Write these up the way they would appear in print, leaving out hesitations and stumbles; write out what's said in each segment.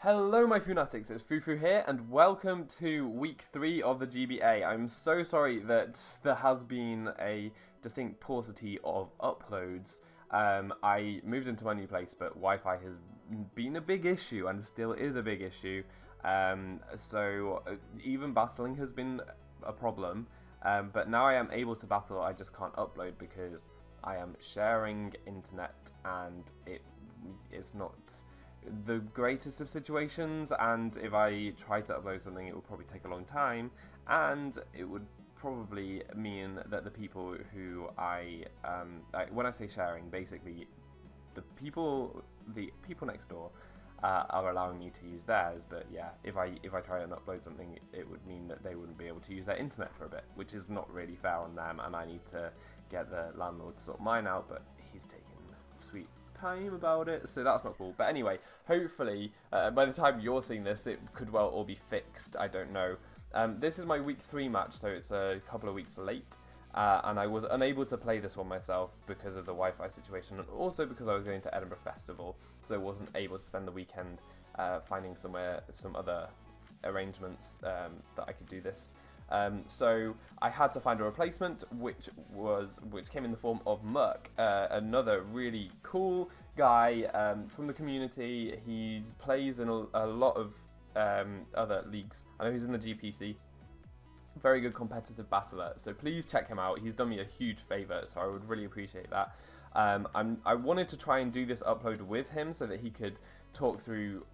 Hello my Funatics, it's Fufu here and welcome to week 3 of the GBA. I'm so sorry that there has been a distinct paucity of uploads. I moved into my new place, but Wi-Fi has been a big issue and still is a big issue. So even battling has been a problem, but now I am able to battle. I just can't upload because I am sharing internet and it is not the greatest of situations, and if I try to upload something it will probably take a long time, and it would probably mean that the people who when I say sharing, basically the people next door are allowing me to use theirs, but yeah, if I try and upload something it would mean that they wouldn't be able to use their internet for a bit, which is not really fair on them, and I need to get the landlord to sort mine out, but he's taking sweet time about it, so that's not cool. But anyway, hopefully by the time you're seeing this it could well all be fixed. I don't know. This is my week 3 match, so it's a couple of weeks late, and I was unable to play this one myself because of the Wi-Fi situation, and also because I was going to Edinburgh Festival, so I wasn't able to spend the weekend finding some other arrangements that I could do this. So I had to find a replacement, which came in the form of Murk, another really cool guy from the community. He plays in a lot of other leagues. I know he's in the GPC. Very good competitive battler, so please check him out. He's done me a huge favour, so I would really appreciate that. I wanted to try and do this upload with him so that he could talk through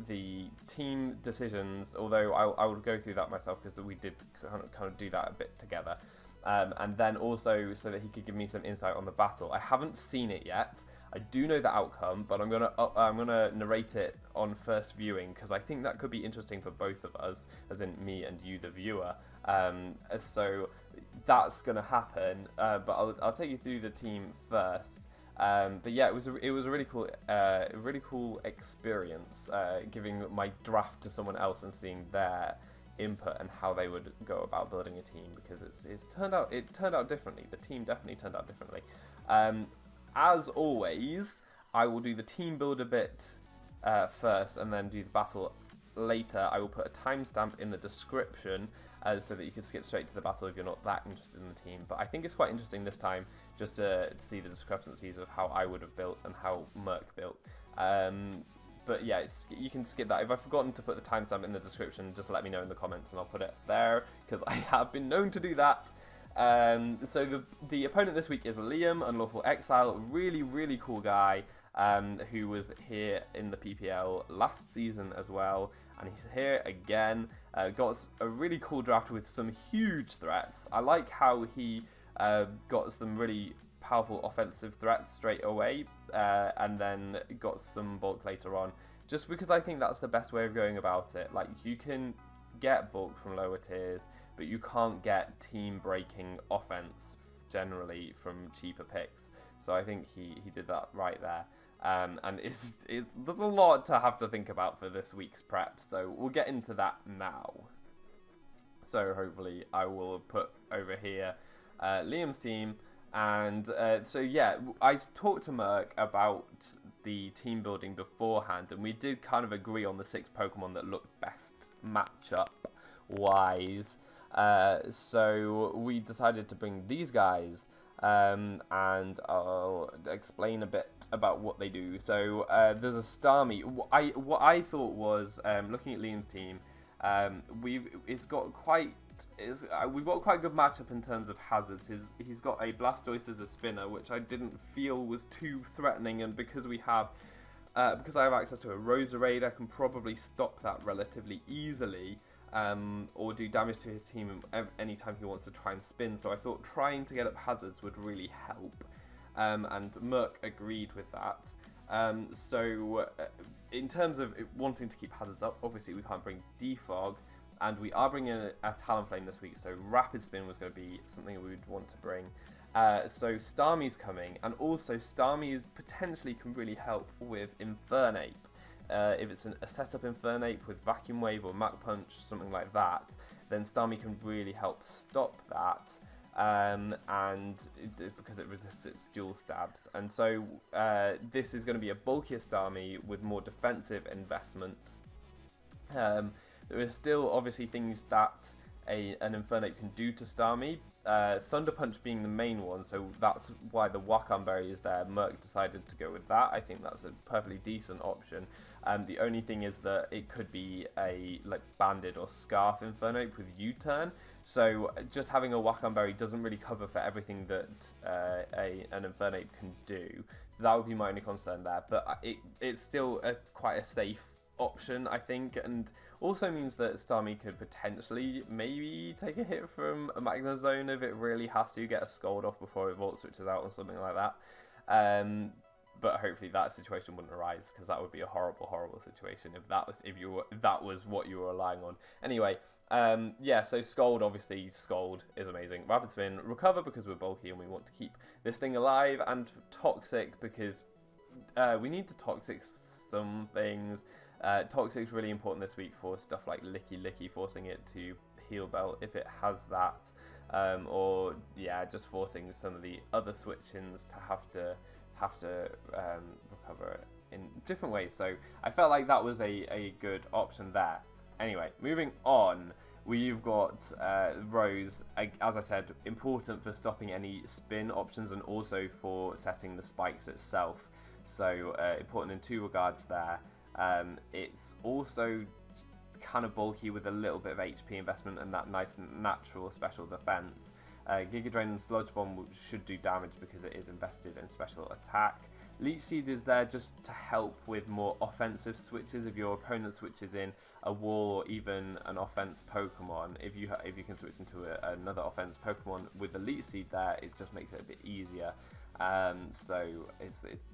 the team decisions, although I would go through that myself because we did kind of do that a bit together, and then also so that he could give me some insight on the battle. I haven't seen it yet. I do know the outcome, but I'm gonna narrate it on first viewing because I think that could be interesting for both of us, as in me and you, the viewer. So that's gonna happen, but I'll take you through the team first. But yeah, it was a really cool experience, giving my draft to someone else and seeing their input and how they would go about building a team, because it turned out differently. The team definitely turned out differently. As always, I will do the team builder bit first and then do the battle later. I will put a timestamp in the description so that you can skip straight to the battle if you're not that interested in the team. But I think it's quite interesting this time just to see the discrepancies of how I would have built and how Murk built. But yeah, you can skip that. If I've forgotten to put the timestamp in the description, just let me know in the comments and I'll put it there, because I have been known to do that. So the opponent this week is Liam, Unlawful Exile, really cool guy, who was here in the PPL last season as well, and he's here again. Got a really cool draft with some huge threats. I like how he got some really powerful offensive threats straight away, and then got some bulk later on, just because I think that's the best way of going about it. Like, you can get bulk from lower tiers, but you can't get team-breaking offense generally from cheaper picks. So I think he did that right there. And there's a lot to have to think about for this week's prep, so we'll get into that now. So hopefully I will put over here Liam's team, and so yeah, I talked to Murk about the team building beforehand, and we did kind of agree on the 6 Pokemon that looked best matchup wise. So we decided to bring these guys, and I'll explain a bit about what they do. So there's a Starmie. What I thought was, looking at Liam's team, we've got quite a good matchup in terms of hazards. He's got a Blastoise as a spinner, which I didn't feel was too threatening, and because I have access to a Roserade, I can probably stop that relatively easily, or do damage to his team anytime he wants to try and spin. So I thought trying to get up hazards would really help, and Murk agreed with that. So in terms of wanting to keep hazards up, obviously we can't bring Defog, and we are bringing a Talonflame this week, so Rapid Spin was going to be something we would want to bring. So Starmie's coming, and also Starmie potentially can really help with Infernape. If it's a setup Infernape with Vacuum Wave or Mach Punch, something like that, then Starmie can really help stop that. and because it resists its dual stabs. And so this is going to be a bulkier Starmie with more defensive investment There are still obviously things that an Infernape can do to Starmie. Thunder Punch being the main one, so that's why the Wakan Berry is there. Murk decided to go with that. I think that's a perfectly decent option. The only thing is that it could be a Banded or Scarf Infernape with U-turn. So just having a Wakan Berry doesn't really cover for everything that an Infernape can do. So that would be my only concern there. But it's still quite a safe option, I think, and also means that Starmie could potentially maybe take a hit from a Magnezone if it really has to get a Scald off before it Volt Switches out or something like that. But hopefully that situation wouldn't arise, because that would be a horrible, horrible situation if that was what you were relying on. Anyway, yeah, so Scald, obviously, Scald is amazing. Rapid Spin, Recover because we're bulky and we want to keep this thing alive, and Toxic because we need to Toxic some things. Toxic's really important this week for stuff like Licky, forcing it to Heal Belt if it has that, or yeah, just forcing some of the other switch-ins to have to recover in different ways. So I felt like that was a good option there. Anyway, moving on, we've got Rose, as I said, important for stopping any spin options and also for setting the spikes itself. So important in two regards there. It's also kind of bulky with a little bit of HP investment and that nice natural special defense. Giga Drain and Sludge Bomb should do damage because it is invested in special attack. Leech Seed is there just to help with more offensive switches. If your opponent switches in a wall or even an offense Pokemon, if you can switch into another offense Pokemon with the Leech Seed there, it just makes it a bit easier. So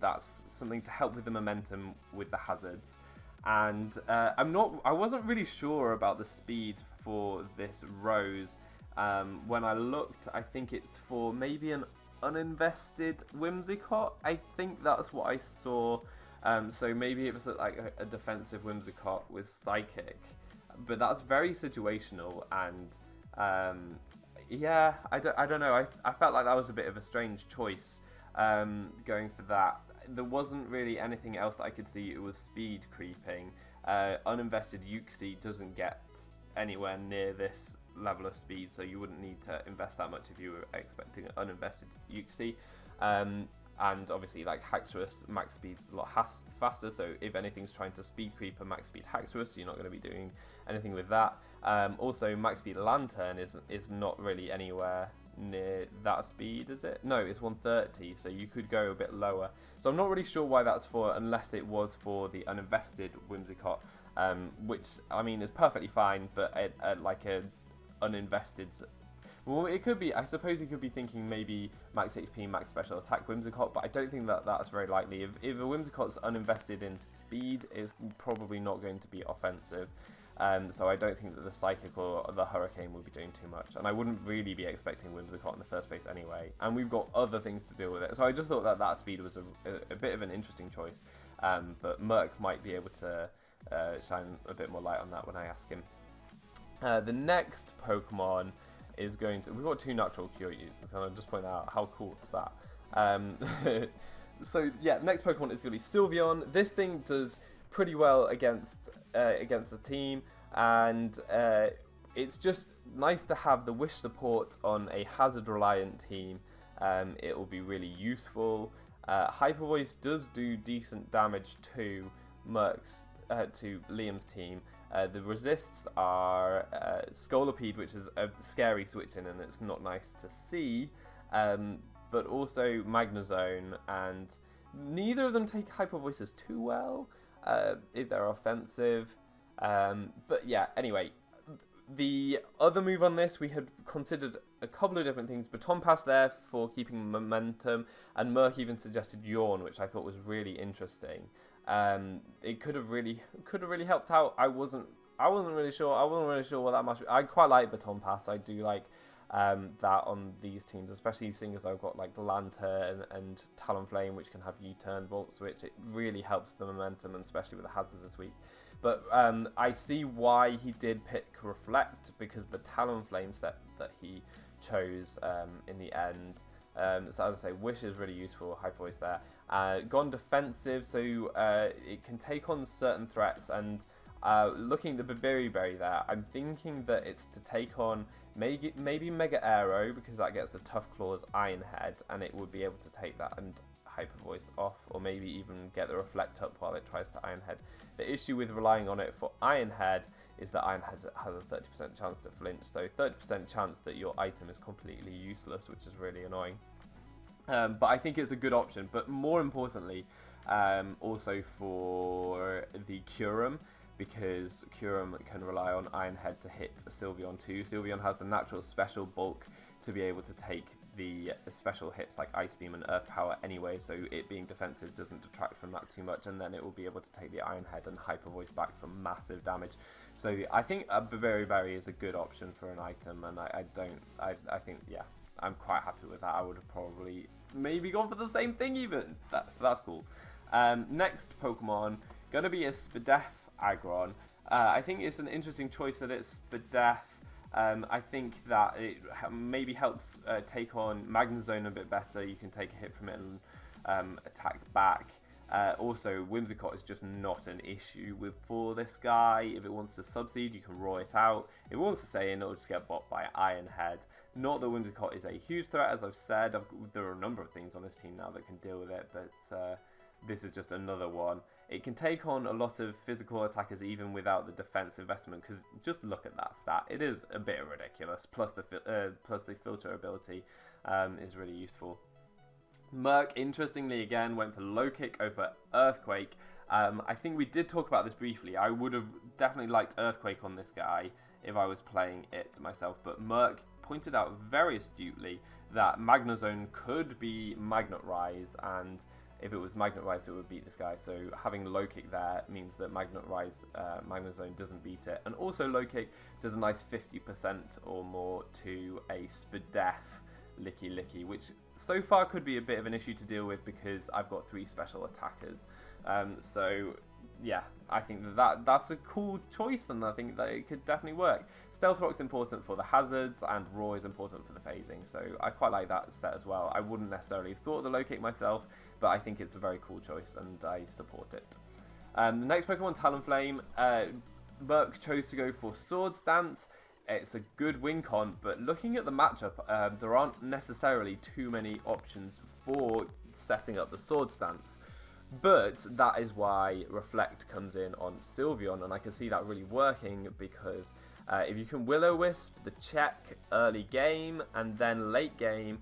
that's something to help with the momentum with the hazards. And I wasn't really sure about the speed for this Rose. When I looked, I think it's for maybe an uninvested Whimsicott. I think that's what I saw. So maybe it was like a defensive Whimsicott with Psychic, but that's very situational. And yeah, I don't know. I felt like that was a bit of a strange choice. Going for that. There wasn't really anything else that I could see. It was speed creeping. Uninvested Uxie doesn't get anywhere near this level of speed, so you wouldn't need to invest that much if you were expecting an uninvested Uxie. And obviously, like Haxorus, max speed's a lot faster, so if anything's trying to speed creep a max speed Haxorus, you're not going to be doing anything with that. Also, max speed Lantern is not really anywhere near that speed, is it? No, it's 130, so you could go a bit lower. So I'm not really sure why that's for, unless it was for the uninvested Whimsicott, which, I mean, is perfectly fine, but like a uninvested... Well, it could be, I suppose you could be thinking maybe max HP, max special attack Whimsicott, but I don't think that that's very likely. If a Whimsicott's uninvested in speed, it's probably not going to be offensive. So I don't think that the Psychic or the Hurricane will be doing too much. And I wouldn't really be expecting Whimsicott in the first place anyway. And we've got other things to deal with it. So I just thought that speed was a bit of an interesting choice. But Murk might be able to shine a bit more light on that when I ask him. The next Pokemon is going to... We've got two natural Kyoryus. Can I just point out how cool is that? So yeah, next Pokemon is going to be Sylveon. This thing does pretty well against the team, and it's just nice to have the Wish support on a hazard reliant team. It will be really useful. Hyper Voice does do decent damage to to Liam's team. The resists are Scolipede, which is a scary switch in and it's not nice to see, but also Magnezone, and neither of them take Hyper Voices too well if they're offensive. But yeah, anyway, the other move on this, we had considered a couple of different things. Baton Pass there for keeping momentum, and Murk even suggested Yawn, which I thought was really interesting. It could have really helped out. I wasn't really sure. I wasn't really sure what that much. I quite like Baton Pass. I do like that on these teams, especially seeing as I've got like Lantern and Talonflame, which can have U-turn, Volt Switch. It really helps the momentum, and especially with the hazards this week. But I see why he did pick Reflect, because the Talonflame set that he chose in the end. So as I say, Wish is really useful, Hyper Voice there. Gone defensive, so it can take on certain threats, and looking at the Berry there, I'm thinking that it's to take on maybe Mega Aero, because that gets a Tough Claws Iron Head, and it would be able to take that and Hyper Voice off, or maybe even get the Reflect up while it tries to Iron Head. The issue with relying on it for Iron Head is that Iron Head has a 30% chance to flinch, so 30% chance that your item is completely useless, which is really annoying. But I think it's a good option, but more importantly, also for the Curum, because Curum can rely on Iron Head to hit a Sylveon too. Sylveon has the natural special bulk to be able to take the special hits like Ice Beam and Earth Power anyway, so it being defensive doesn't detract from that too much, and then it will be able to take the Iron Head and Hyper Voice back for massive damage. So I think a Berry is a good option for an item, and I think, yeah, I'm quite happy with that. I would have probably maybe gone for the same thing even. That's cool. Next Pokemon, gonna be a Spadef Aggron. I think it's an interesting choice that it's Spadef. I think that it maybe helps take on Magnezone a bit better. You can take a hit from it and attack back. Also, Whimsicott is just not an issue for this guy. If it wants to Subseed, you can roar it out. If it wants to stay in, it'll just get bought by Iron Head. Not that Whimsicott is a huge threat, as I've said. There are a number of things on this team now that can deal with it, but this is just another one. It can take on a lot of physical attackers even without the defense investment, because just look at that stat. It is a bit ridiculous, plus the filter ability is really useful. Murk, interestingly, again, went for Low Kick over Earthquake. I think we did talk about this briefly. I would have definitely liked Earthquake on this guy if I was playing it myself, but Murk pointed out very astutely that Magnezone could be Magnet Rise, and if it was Magnet Rise, it would beat this guy. So having Low Kick there means that Magnet Rise, Magnezone doesn't beat it. And also Low Kick does a nice 50% or more to a Spadef Licky, which so far could be a bit of an issue to deal with because I've got 3 special attackers. So yeah, I think that's a cool choice, and I think that it could definitely work. Stealth Rock's important for the hazards, and Roar is important for the phasing, so I quite like that set as well. I wouldn't necessarily have thought of the Low Kick myself, but I think it's a very cool choice, and I support it. The next Pokemon, Talonflame. Murk chose to go for Swords Dance. It's a good win con, but looking at the matchup, there aren't necessarily too many options for setting up the Swords Dance. But that is why Reflect comes in on Sylveon, and I can see that really working because if you can Will-O-Wisp the check early game and then late game,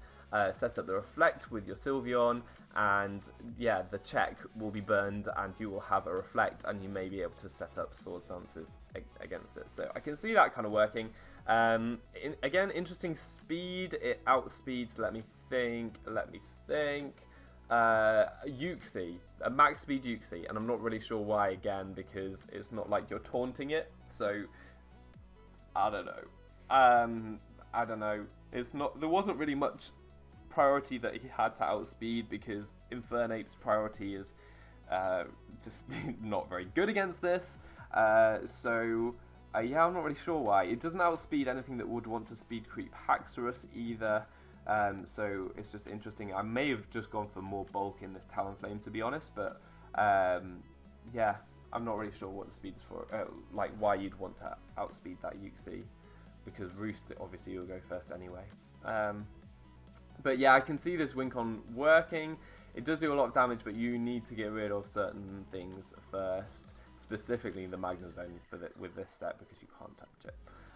set up the Reflect with your Sylveon, and yeah, the check will be burned and you will have a Reflect, and you may be able to set up Sword Dances against it. So I can see that kind of working. Again, interesting speed. It outspeeds, let me think. Uxie, a max speed Uxie, and I'm not really sure why, again, because it's not like you're taunting it, so I don't know. It's not, there wasn't really much priority that he had to outspeed, because Infernape's priority is just not very good against this, so yeah, I'm not really sure why. It doesn't outspeed anything that would want to speed creep Haxorus either. So it's just interesting. I may have just gone for more bulk in this Talonflame, to be honest, but yeah, I'm not really sure what the speed is for, like why you'd want to outspeed that Uxie, because Roost obviously will go first anyway. But yeah, I can see this Wincon working. It does do a lot of damage, but you need to get rid of certain things first, specifically the Magnezone with this set, because you can't touch it.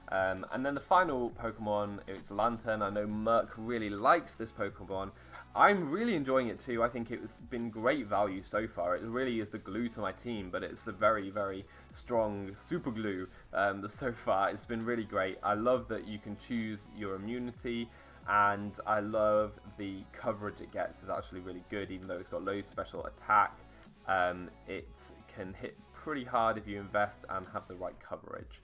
And then the final Pokemon, it's Lantern. I know Murk really likes this Pokemon. I'm really enjoying it too. I think it's been great value so far. It really is the glue to my team, but it's a very, very strong super glue so far. It's been really great. I love that you can choose your immunity, and I love the coverage it gets is actually really good, even though it's got low special attack. It can hit pretty hard if you invest and have the right coverage.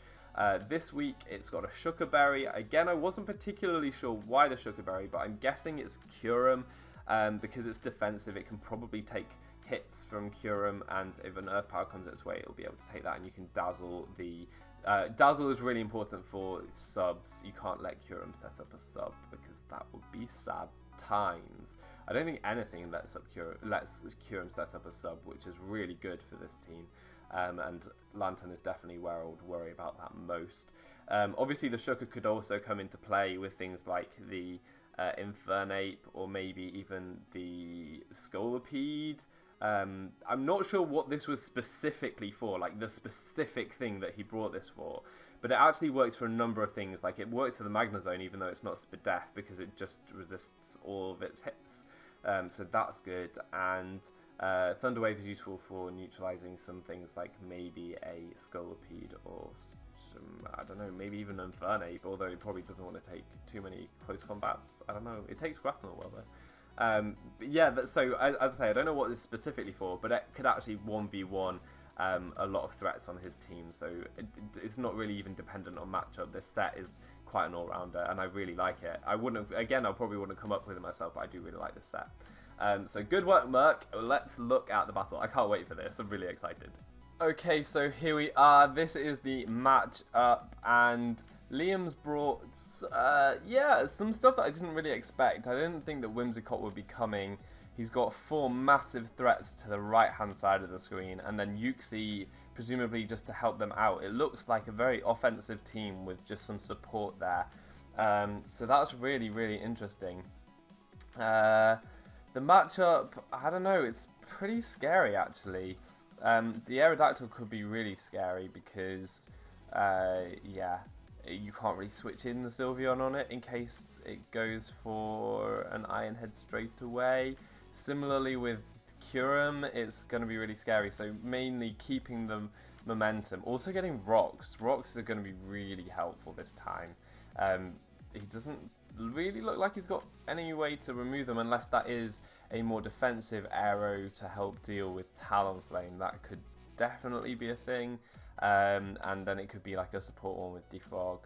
This week it's got a Sugar Berry. Again, I wasn't particularly sure why the Sugar Berry, but I'm guessing it's Curum, because it's defensive. It can probably take hits from Curum, and if an Earth Power comes its way, it'll be able to take that, and you can Dazzle the... Dazzle is really important for subs. You can't let Curum set up a sub, because that would be sad times. I don't think anything lets Curum set up a sub, which is really good for this team. and Lantern is definitely where I would worry about that most. Obviously, the Shooker could also come into play with things like the Infernape or maybe even the Scolipede. I'm not sure what this was specifically for, like the specific thing that he brought this for, but it actually works for a number of things. Like, it works for the Magnezone, even though it's not Spadef, because it just resists all of its hits. So that's good, and Thunder Wave is useful for neutralizing some things like maybe a Scolipede or some, I don't know, maybe even an Infernape, although it probably doesn't want to take too many close combats. I don't know, it takes Grassmore well though. But yeah, so as I say, I don't know what it's specifically for, but it could actually 1v1 a lot of threats on his team, so it's not really even dependent on matchup. This set is quite an all-rounder, and I really like it. I probably wouldn't come up with it myself, but I do really like this set. So good work, Murk. Let's look at the battle. I can't wait for this. I'm really excited. Okay, so here we are. This is the match up, and Liam's brought, yeah, some stuff that I didn't really expect. I didn't think that Whimsicott would be coming. He's got 4 massive threats to the right-hand side of the screen, and then Uxie, presumably just to help them out. It looks like a very offensive team with just some support there. So that's really, really interesting. The matchup, I don't know, it's pretty scary actually. The Aerodactyl could be really scary because, yeah, you can't really switch in the Sylveon on it in case it goes for an Iron Head straight away. Similarly with Kyurem, it's going to be really scary, so mainly keeping the momentum. Also getting Rocks. Rocks are going to be really helpful this time. He doesn't really look like he's got any way to remove them unless that is a more defensive arrow to help deal with Talonflame. That could definitely be a thing. And then it could be like a support one with Defog,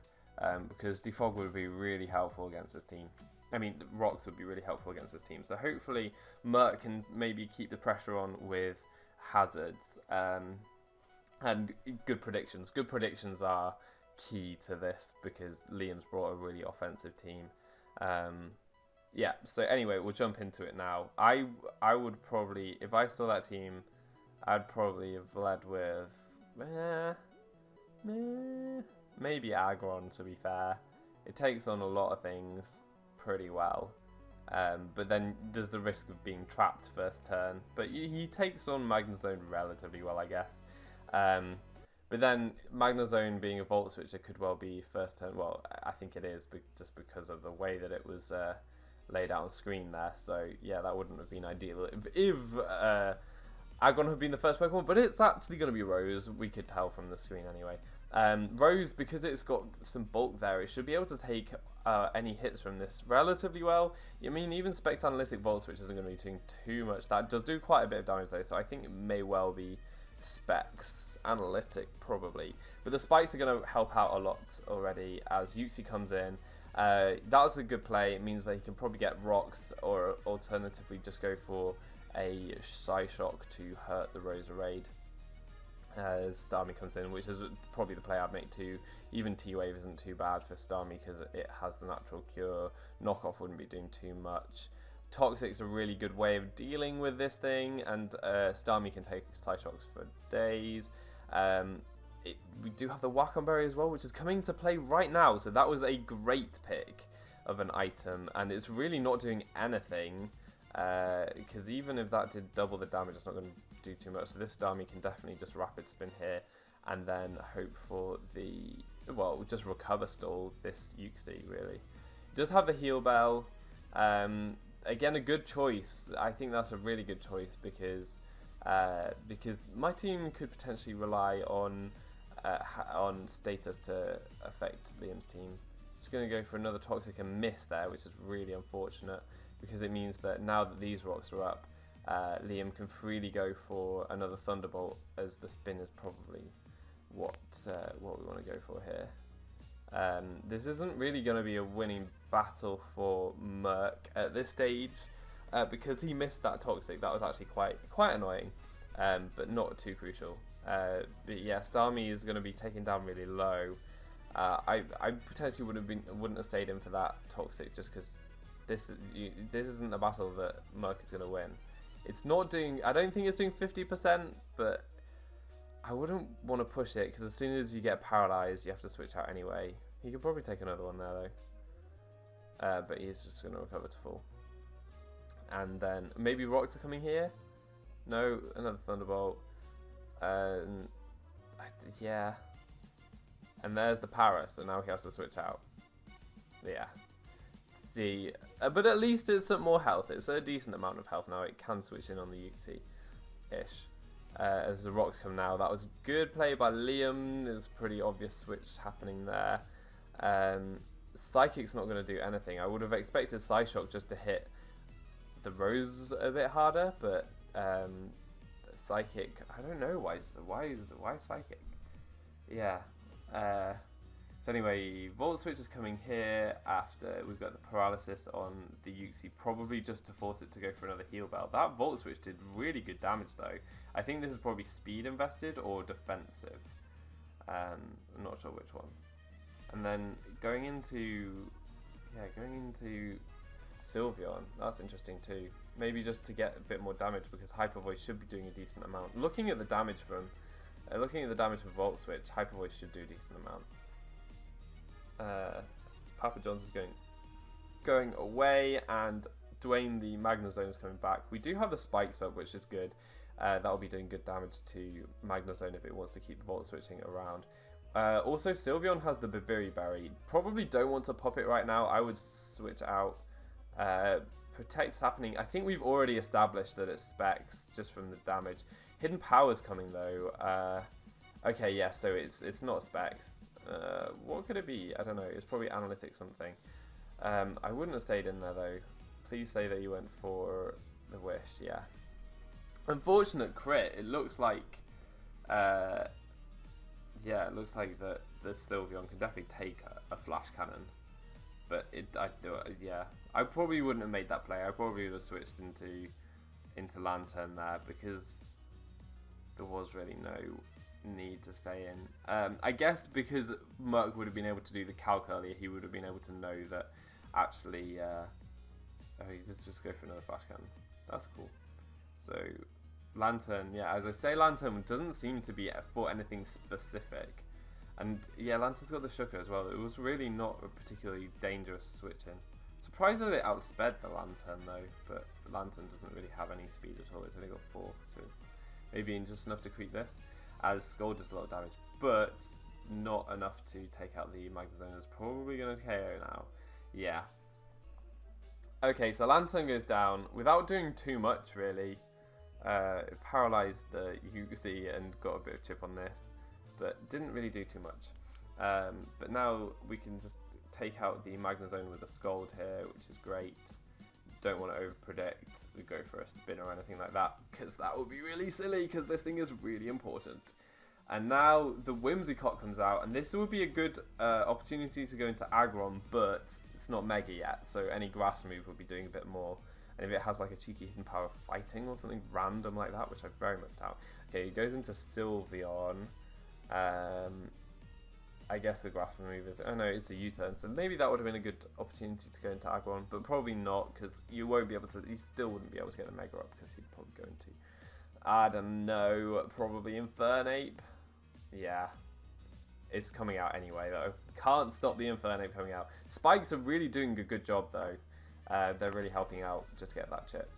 because Defog would be really helpful against this team. I mean, Rocks would be really helpful against this team. So hopefully Murk can maybe keep the pressure on with hazards. And good predictions. Good predictions are key to this because Liam's brought a really offensive team. Yeah, so anyway, we'll jump into it now. I would probably, if I saw that team, I'd probably have led with maybe Aggron, to be fair. It takes on a lot of things pretty well, but then there's the risk of being trapped first turn. But he takes on Magnezone relatively well, I guess. But then Magnezone being a Volt Switcher could well be first turn. Well, I think it is, but just because of the way that it was laid out on screen there. So yeah, that wouldn't have been ideal if Aggron had been the first Pokemon, but it's actually going to be Rose. We could tell from the screen anyway. Rose, because it's got some bulk there, it should be able to take any hits from this relatively well. I mean, even Spect Analytic Volt Switch isn't going to be doing too much. That does do quite a bit of damage though, so I think it may well be Specs Analytic probably. But the spikes are going to help out a lot already as Uxie comes in. That's a good play. It means that he can probably get Rocks, or alternatively just go for a Psyshock to hurt the Roserade as Starmie comes in, which is probably the play I'd make too. Even T-Wave isn't too bad for Starmie because it has the natural cure. Knockoff wouldn't be doing too much. Toxic's a really good way of dealing with this thing, and Starmie can take Psyshocks for days. We do have the Wacomberry as well, which is coming to play right now, so that was a great pick of an item, and it's really not doing anything, because even if that did double the damage, it's not going to do too much. So this Starmie can definitely just Rapid Spin here, and then hope for the, well, just recover stall this Uxie, really. Just have the Heal Bell. Again, a good choice. I think that's a really good choice because my team could potentially rely on status to affect Liam's team. Just going to go for another Toxic and miss there, which is really unfortunate because it means that now that these rocks are up, Liam can freely go for another Thunderbolt, as the spin is probably what we want to go for here. This isn't really going to be a winning battle for Murk at this stage because he missed that Toxic. That was actually quite annoying, but not too crucial. But yeah, Starmie is going to be taken down really low. I potentially wouldn't have stayed in for that Toxic just because this isn't a battle that Murk is going to win. It's not doing. I don't think it's doing 50%, but I wouldn't want to push it, because as soon as you get paralyzed, you have to switch out anyway. He could probably take another one there, though. But he's just going to recover to full. And then, maybe rocks are coming here? No, another Thunderbolt. Yeah. And there's the para, so now he has to switch out. Yeah. See, but at least it's some more health. It's a decent amount of health now. It can switch in on the Yuki-ish. As the rocks come now, that was good play by Liam. There's a pretty obvious switch happening there. Psychic's not going to do anything. I would have expected Psyshock just to hit the Rose a bit harder, but Psychic, I don't know why Psychic. Yeah. So anyway, Volt Switch is coming here after we've got the paralysis on the Yuxi, probably just to force it to go for another heal bell. That Volt Switch did really good damage though. I think this is probably speed invested or defensive. I'm not sure which one. And then going into Sylveon, that's interesting too. Maybe just to get a bit more damage, because Hyper Voice should be doing a decent amount. Looking at the damage from Volt Switch, Hyper Voice should do a decent amount. Papa John's is going away, and Dwayne the Magnezone is coming back. We do have the spikes up, which is good. That will be doing good damage to Magnezone if it wants to keep Volt Switching around. Also, Sylveon has the Babiri Berry. Probably don't want to pop it right now. I would switch out. Protect's happening. I think we've already established that it's specs just from the damage. Hidden Power's coming though. Okay, yeah, so it's not specs. What could it be? I don't know. It's probably analytics something. I wouldn't have stayed in there though. Please say that you went for the wish. Yeah. Unfortunate crit. It looks like. Yeah, it looks like that the Sylveon can definitely take a flash cannon, but yeah, I probably wouldn't have made that play. I probably would have switched into Lantern there, because there was really no need to stay in. I guess because Murk would have been able to do the calc earlier, he would have been able to know that actually. Oh, he just go for another flash cannon. That's cool. So. Lantern, yeah, as I say, Lantern doesn't seem to be for anything specific. And yeah, Lantern's got the Shuka as well. It was really not a particularly dangerous switch in. Surprised that it outsped the Lantern though, but Lantern doesn't really have any speed at all. It's only got 4, so maybe just enough to creep this. As Skull does a lot of damage, but not enough to take out the Magnezone. It's probably going to KO now. Yeah. Okay, so Lantern goes down without doing too much really. It paralysed the Yuxi and got a bit of chip on this, but didn't really do too much. But now we can just take out the Magnezone with a Scald here, which is great. Don't want to overpredict. We go for a spin or anything like that, because that would be really silly, because this thing is really important. And now the Whimsicott comes out, and this would be a good opportunity to go into Aggron, but it's not Mega yet, so any grass move would be doing a bit more. And if it has like a cheeky Hidden Power Fighting or something random like that, which I very much doubt. Okay, he goes into Sylveon. I guess the grass move is... Oh no, it's a U-turn, so maybe that would have been a good opportunity to go into Aggron, but probably not, because you won't be able to... You still wouldn't be able to get the Mega up, because he'd probably go into... I don't know, probably Infernape? Yeah. It's coming out anyway, though. Can't stop the Infernape coming out. Spikes are really doing a good job, though. They're really helping out just get that chip.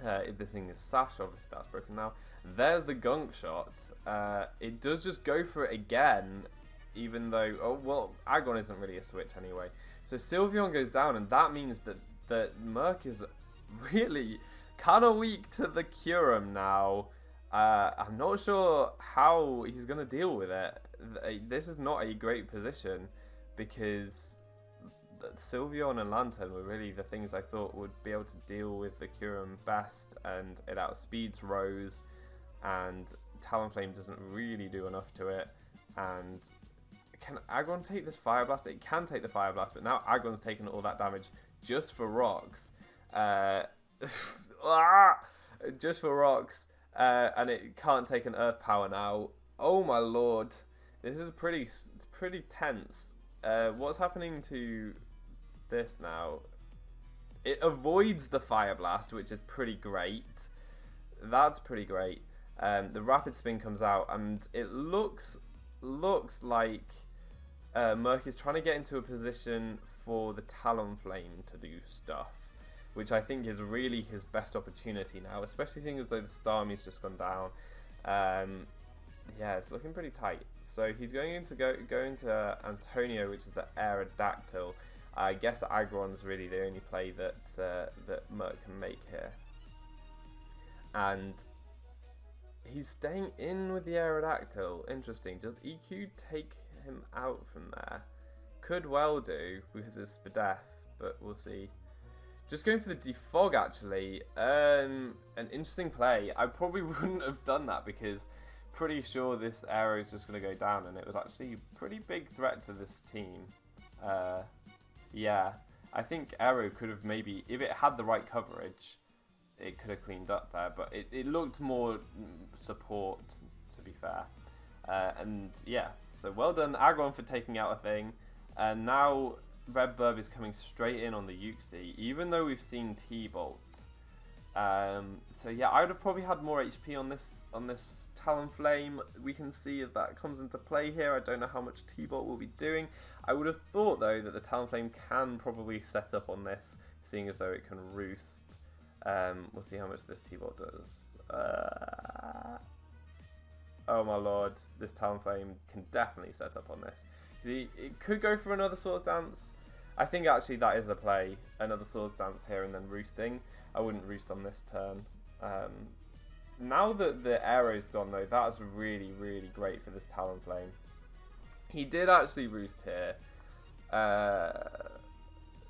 If this thing is Sash, obviously that's broken now. There's the Gunk Shot. It does just go for it again, even though... Oh, well, Aggron isn't really a switch anyway. So Sylveon goes down, and that means that Murk is really kind of weak to the Kyurem now. I'm not sure how he's going to deal with it. This is not a great position, because... Sylveon and Lantern were really the things I thought would be able to deal with the Kyurem best, and it outspeeds Rose, and Talonflame doesn't really do enough to it. And can Aggron take this Fire Blast? It can take the Fire Blast, but now Aggron's taken all that damage just for rocks. Just for rocks, and it can't take an Earth Power now. Oh my lord, this is pretty tense. What's happening to this now? It avoids the Fire Blast, which is pretty great. That's pretty great. The rapid spin comes out, and it looks like Murk is trying to get into a position for the Talonflame to do stuff, which I think is really his best opportunity now, especially seeing as though the Starmie's just gone down. Yeah, it's looking pretty tight. So he's going into Antonio, which is the Aerodactyl. I guess Aggron's really the only play that that Murk can make here, and he's staying in with the Aerodactyl. Interesting. Does EQ take him out from there? Could well do, because it's Spadef, but we'll see. Just going for the defog, actually. An interesting play. I probably wouldn't have done that, because pretty sure this arrow is just going to go down, and it was actually a pretty big threat to this team. Yeah, I think Arrow could have maybe, if it had the right coverage, it could have cleaned up there, but it looked more support, to be fair. And yeah, so well done Aggron for taking out a thing. And now Redbird is coming straight in on the Uxie, even though we've seen T-Bolt. So yeah, I would have probably had more HP on this Talonflame. We can see if that comes into play here. I don't know how much T-Bolt will be doing. I would have thought though that the Talonflame can probably set up on this, seeing as though it can roost. We'll see how much this T-Bolt does. Oh my lord, this Talonflame can definitely set up on this. It could go for another Swords Dance. I think actually that is the play. Another Swords Dance here and then roosting. I wouldn't roost on this turn. Now that the arrow's gone though, that's really, really great for this Talonflame. He did actually roost here.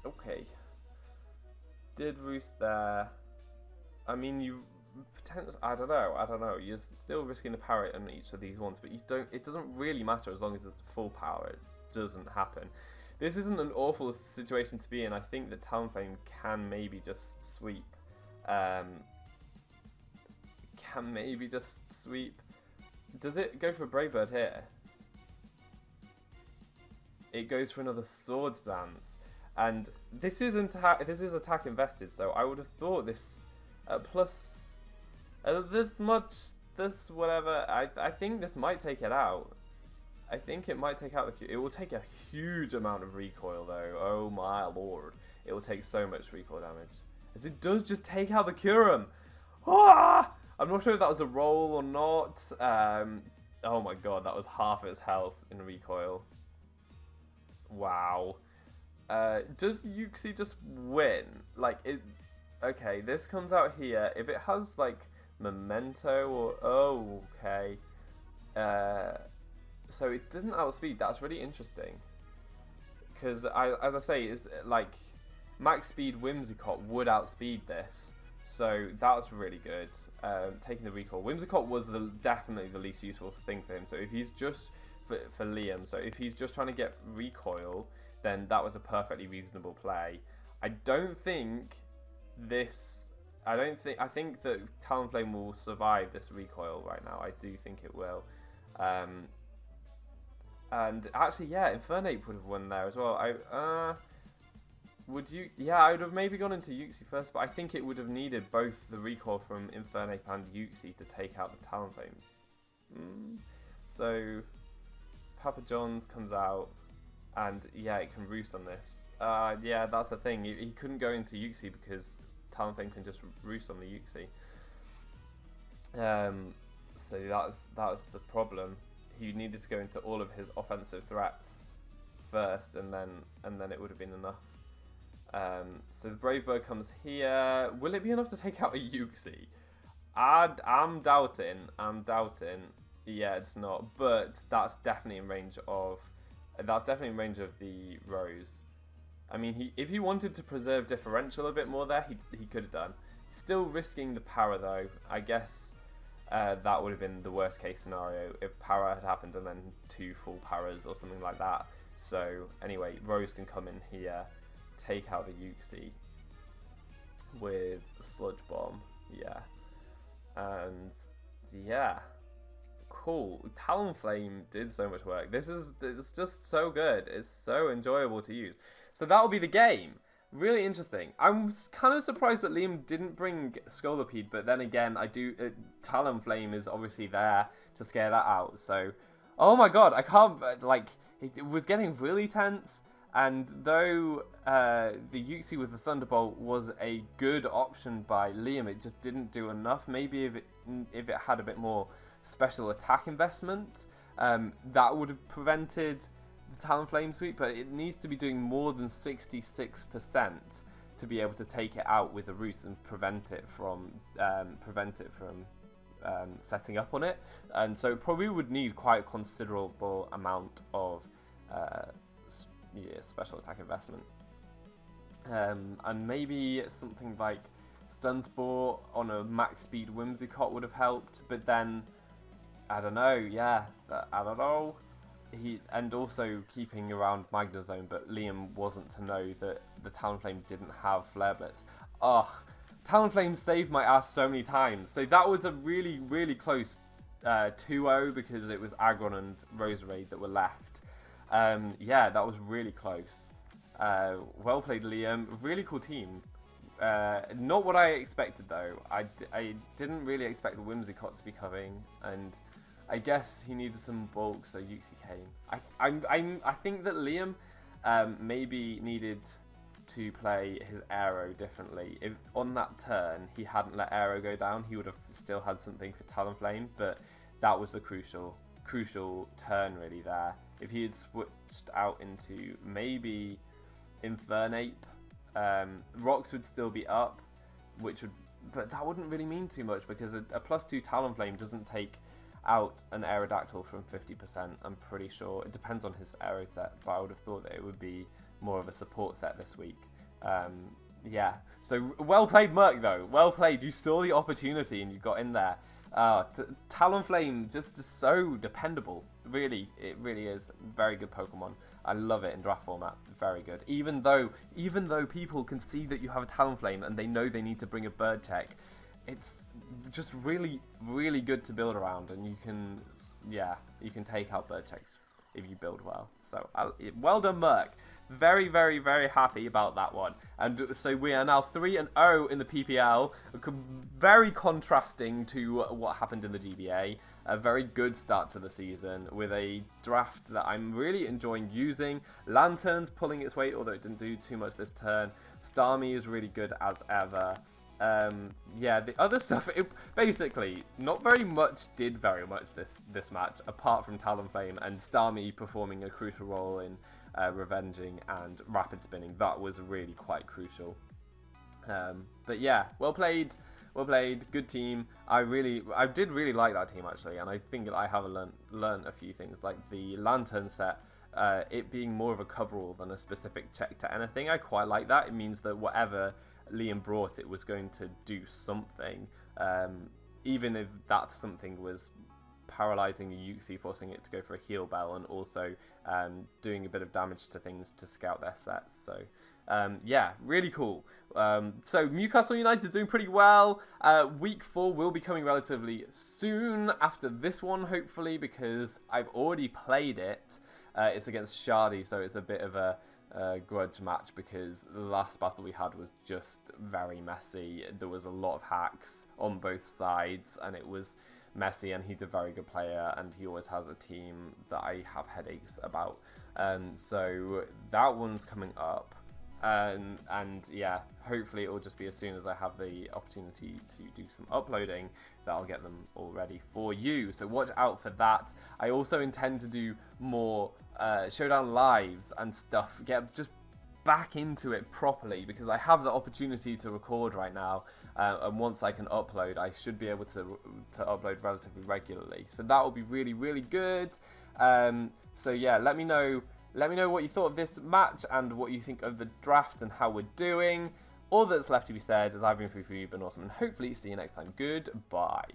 Okay. Did roost there. I mean, you potentially, I don't know. You're still risking the power on each of these ones, but you don't. It doesn't really matter as long as it's full power. It doesn't happen. This isn't an awful situation to be in. I think that Talonflame can maybe just sweep. Does it go for a Brave Bird here? It goes for another Swords Dance, and this is attack invested. So I would have thought this plus this whatever. I think this might take it out. I think it might take out the. It will take a huge amount of recoil though. Oh my lord! It will take so much recoil damage, as it does just take out the Curum. Ah! I'm not sure if that was a roll or not. Oh my god, that was half its health in recoil. Wow. Does Uxie just win? Like it? Okay, this comes out here. If it has like Memento or okay. So it doesn't outspeed. That's really interesting. Because as I say, is like max speed Whimsicott would outspeed this. So that's really good. Taking the recall. Whimsicott was definitely the least useful thing for him. So if he's just for Liam, so if he's just trying to get recoil, then that was a perfectly reasonable play. I think that Talonflame will survive this recoil right now. I do think it will. And actually, yeah, Infernape would have won there as well. Would you? Yeah, I would have maybe gone into Uxie first, but I think it would have needed both the recoil from Infernape and Uxie to take out the Talonflame. So Papa John's comes out, and yeah, it can roost on this. Yeah, that's the thing. He couldn't go into Uxie because Talonflame can just roost on the Uxie. So that was the problem. He needed to go into all of his offensive threats first, and then it would have been enough. So the Brave Bird comes here. Will it be enough to take out a Uxie? I'm doubting. Yeah, it's not. But that's definitely in range of. The Rose. I mean, if he wanted to preserve differential a bit more there, he could have done. Still risking the power though. I guess that would have been the worst case scenario if power had happened and then 2 full powers or something like that. So anyway, Rose can come in here, take out the Uxie with the Sludge Bomb. Yeah. And yeah. Cool. Talonflame did so much work. It's just so good. It's so enjoyable to use. So that'll be the game. Really interesting. I'm kind of surprised that Liam didn't bring Scolipede, but then again, I do. Talonflame is obviously there to scare that out. So, oh my god, I can't. Like, it was getting really tense. And though the Uxie with the Thunderbolt was a good option by Liam, it just didn't do enough. Maybe if it had a bit more special attack investment, that would have prevented the Talonflame sweep, but it needs to be doing more than 66% to be able to take it out with a roost and prevent it from setting up on it. And so it probably would need quite a considerable amount of special attack investment. And maybe something like Stun Spore on a max speed Whimsicott would have helped, but then I don't know. I don't know. And also keeping around Magnezone, but Liam wasn't to know that the Talonflame didn't have Flare Blitz. Ugh, Talonflame saved my ass so many times. So that was a really, really close 2-0 because it was Aggron and Roserade that were left. Yeah, that was really close. Well played, Liam. Really cool team. Not what I expected though. I didn't really expect Whimsicott to be coming, and I guess he needed some bulk, so Uxie came. I think that Liam maybe needed to play his Aero differently. If on that turn he hadn't let Aero go down, he would have still had something for Talonflame, but that was the crucial turn really there. If he had switched out into maybe Infernape, Rocks would still be up, but that wouldn't really mean too much because a +2 Talonflame doesn't take out an Aerodactyl from 50%. I'm pretty sure it depends on his Aero set, but I would have thought that it would be more of a support set this week. Yeah, so well played, Murk, though. Well played. You saw the opportunity and you got in there. Talonflame just is so dependable. Really, it really is. Very good Pokemon. I love it in draft format. Very good. Even though people can see that you have a Talonflame and they know they need to bring a Bird Check, it's just really, really good to build around, and you can take out Bird Checks if you build well. So well done, Murk. Very, very, very happy about that one. And so we are now 3-0 in the PPL, very contrasting to what happened in the GBA. A very good start to the season with a draft that I'm really enjoying using. Lantern's pulling its weight, although it didn't do too much this turn. Starmie is really good as ever. Yeah, the other stuff, basically, not very much did very much this match, apart from Talonflame and Starmie performing a crucial role in revenging and rapid spinning. That was really quite crucial. But yeah, well played, good team. I did really like that team actually, and I think that I have learned a few things, like the Lantern set. It being more of a coverall than a specific check to anything. I quite like that. It means that whatever Liam brought, it was going to do something, even if that something was paralyzing a Uxie, forcing it to go for a heal bell, and also doing a bit of damage to things to scout their sets. So yeah, really cool. So Mewcastle United doing pretty well. Week 4 will be coming relatively soon after this one, hopefully, because I've already played it. It's against Shardy, so it's a bit of a grudge match because the last battle we had was just very messy. There was a lot of hacks on both sides and it was messy, and he's a very good player and he always has a team that I have headaches about. So that one's coming up, and yeah, hopefully it will just be as soon as I have the opportunity to do some uploading that I'll get them all ready for you, so watch out for that. I also intend to do more Showdown lives and stuff, get just back into it properly, because I have the opportunity to record right now, and once I can upload, I should be able to upload relatively regularly, so that will be really, really good. So yeah, let me know what you thought of this match and what you think of the draft and how we're doing. All that's left to be said is I've been foofootoo, you've been awesome, and hopefully see you next time. Goodbye.